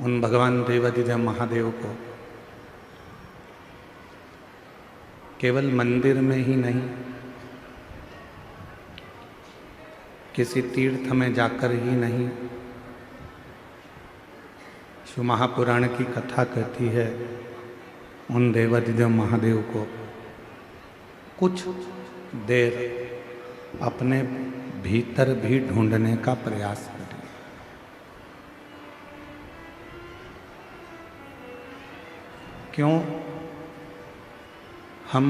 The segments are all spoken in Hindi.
उन भगवान देवाधिदेव महादेव को केवल मंदिर में ही नहीं, किसी तीर्थ में जाकर ही नहीं, शिव महापुराण की कथा कहती है उन देवाधिदेव महादेव को कुछ देर अपने भीतर भी ढूंढने का प्रयास करें। क्यों हम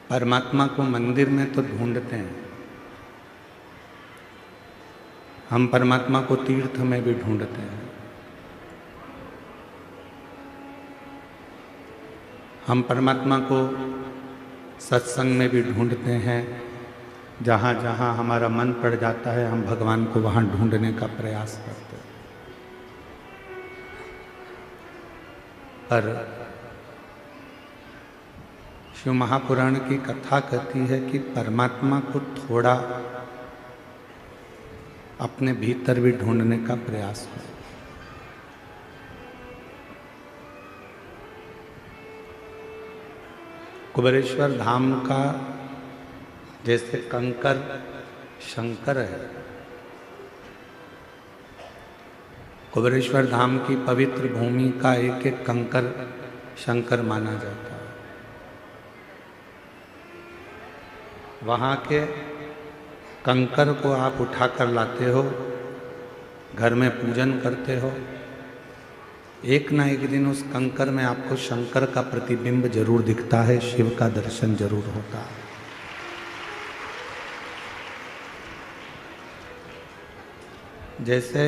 परमात्मा को मंदिर में तो ढूंढते हैं, हम परमात्मा को तीर्थ में भी ढूंढते हैं, हम परमात्मा को सत्संग में भी ढूंढते हैं। जहाँ जहाँ हमारा मन पड़ जाता है हम भगवान को वहाँ ढूंढने का प्रयास करते हैं। पर शिव महापुराण की कथा कहती है कि परमात्मा को थोड़ा अपने भीतर भी ढूंढने का प्रयास करें। कुबेरेश्वर धाम का जैसे कंकर शंकर है, कुबेरेश्वर धाम की पवित्र भूमि का एक एक कंकर शंकर माना जाता है। वहाँ के कंकर को आप उठाकर लाते हो, घर में पूजन करते हो, एक ना एक दिन उस कंकर में आपको शंकर का प्रतिबिंब जरूर दिखता है, शिव का दर्शन जरूर होता है। जैसे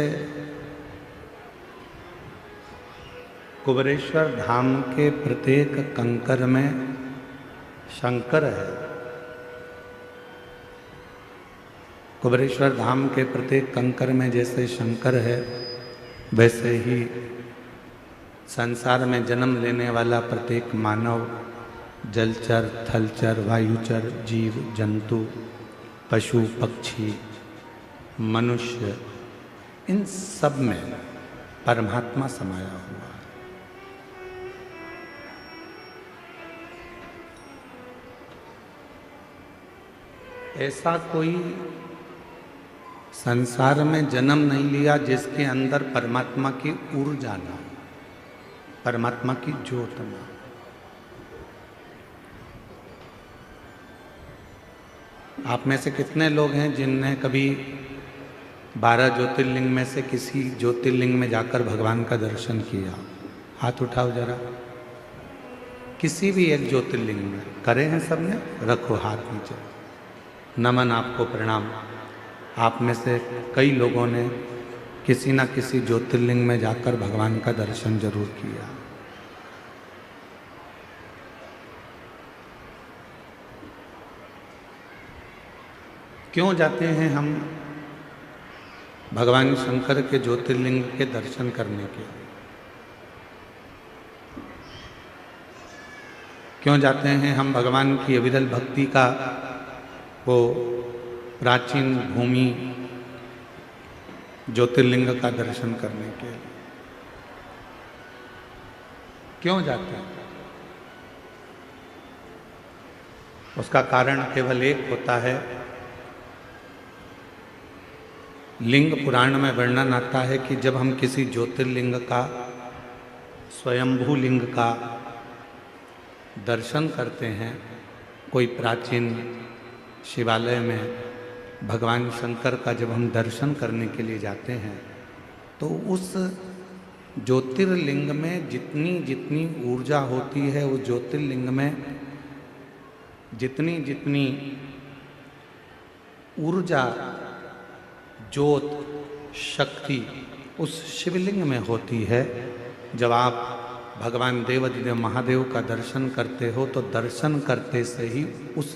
कुबेरेश्वर धाम के प्रत्येक कंकर में शंकर है, कुबेरेश्वर धाम के प्रत्येक कंकर में जैसे शंकर है, वैसे ही संसार में जन्म लेने वाला प्रत्येक मानव, जलचर, थलचर, वायुचर, जीव, जंतु, पशु, पक्षी, मनुष्य, इन सब में परमात्मा समाया हुआ है। ऐसा कोई संसार में जन्म नहीं लिया जिसके अंदर परमात्मा की ऊर्जा ना, परमात्मा की ज्योत ना। आप में से कितने लोग हैं जिनने कभी 12 ज्योतिर्लिंग में से किसी ज्योतिर्लिंग में जाकर भगवान का दर्शन किया? हाथ उठाओ जरा। किसी भी एक ज्योतिर्लिंग में करे हैं सबने? रखो हाथ नीचे। नमन, आपको प्रणाम। आप में से कई लोगों ने किसी न किसी ज्योतिर्लिंग में जाकर भगवान का दर्शन जरूर किया। क्यों जाते हैं हम भगवान शंकर के ज्योतिर्लिंग के दर्शन करने के? क्यों जाते हैं हम भगवान की अविरल भक्ति का वो प्राचीन भूमि ज्योतिर्लिंग का दर्शन करने के? क्यों जाते हैं? उसका कारण केवल एक होता है। लिंग पुराण में वर्णन आता है कि जब हम किसी ज्योतिर्लिंग का, स्वयंभू लिंग का दर्शन करते हैं, कोई प्राचीन शिवालय में भगवान शंकर का जब हम दर्शन करने के लिए जाते हैं, तो उस ज्योतिर्लिंग में जितनी जितनी ऊर्जा होती है, उस ज्योतिर्लिंग में जितनी जितनी ऊर्जा, ज्योत, शक्ति उस शिवलिंग में होती है। जब आप भगवान देवाधिदेव महादेव का दर्शन करते हो तो दर्शन करते से ही उस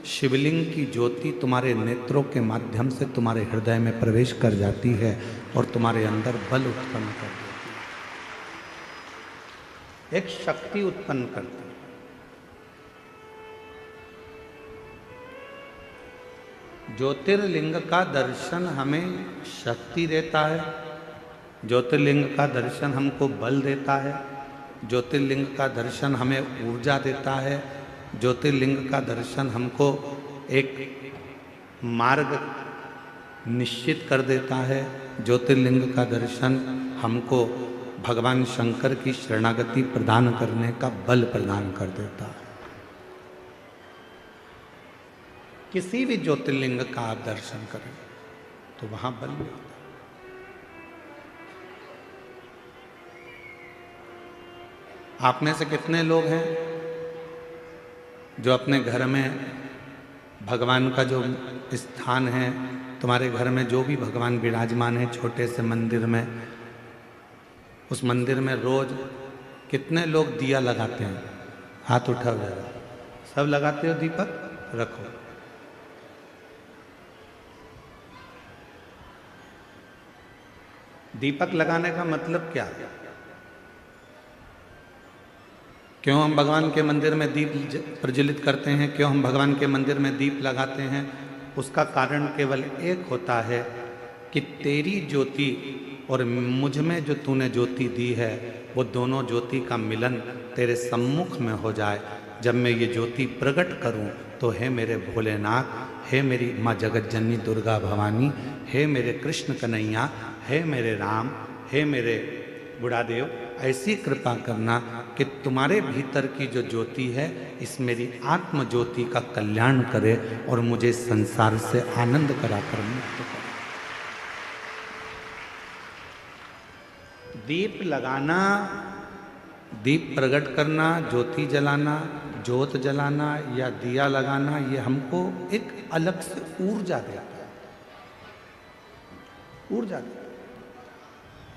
शिवलिंग की ज्योति तुम्हारे नेत्रों के माध्यम से तुम्हारे हृदय में प्रवेश कर जाती है और तुम्हारे अंदर बल उत्पन्न कर देती है, एक शक्ति उत्पन्न करती है। ज्योतिर्लिंग का दर्शन हमें शक्ति देता है, ज्योतिर्लिंग का दर्शन हमको बल देता है, ज्योतिर्लिंग का दर्शन हमें ऊर्जा देता है, ज्योतिर्लिंग का दर्शन हमको एक मार्ग निश्चित कर देता है, ज्योतिर्लिंग का दर्शन हमको भगवान शंकर की शरणागति प्रदान करने का बल प्रदान कर देता है। किसी भी ज्योतिर्लिंग का आप दर्शन करें तो वहां बल मिलता है। आप में से कितने लोग हैं जो अपने घर में भगवान का जो स्थान है, तुम्हारे घर में जो भी भगवान विराजमान है छोटे से मंदिर में, उस मंदिर में रोज कितने लोग दिया लगाते हैं? हाथ उठाओ जरा। सब लगाते हो दीपक? रखो। दीपक लगाने का मतलब क्या है? क्यों हम भगवान के मंदिर में दीप प्रज्वलित करते हैं? क्यों हम भगवान के मंदिर में दीप लगाते हैं? उसका कारण केवल एक होता है कि तेरी ज्योति और मुझ में जो तूने ज्योति दी है वो दोनों ज्योति का मिलन तेरे सम्मुख में हो जाए। जब मैं ये ज्योति प्रकट करूं तो हे मेरे भोलेनाथ, हे मेरी माँ जगत जननी दुर्गा भवानी, हे मेरे कृष्ण कन्हैया, हे मेरे राम, हे मेरे बुढ़ादेव, ऐसी कृपा करना कि तुम्हारे भीतर की जो ज्योति है इस मेरी आत्म ज्योति का कल्याण करे और मुझे संसार से आनंद कराकर मुक्त करे। दीप लगाना, दीप प्रकट करना, ज्योति जलाना, ज्योत जलाना या दिया लगाना, ये हमको एक अलग से ऊर्जा देता है, ऊर्जा देता है।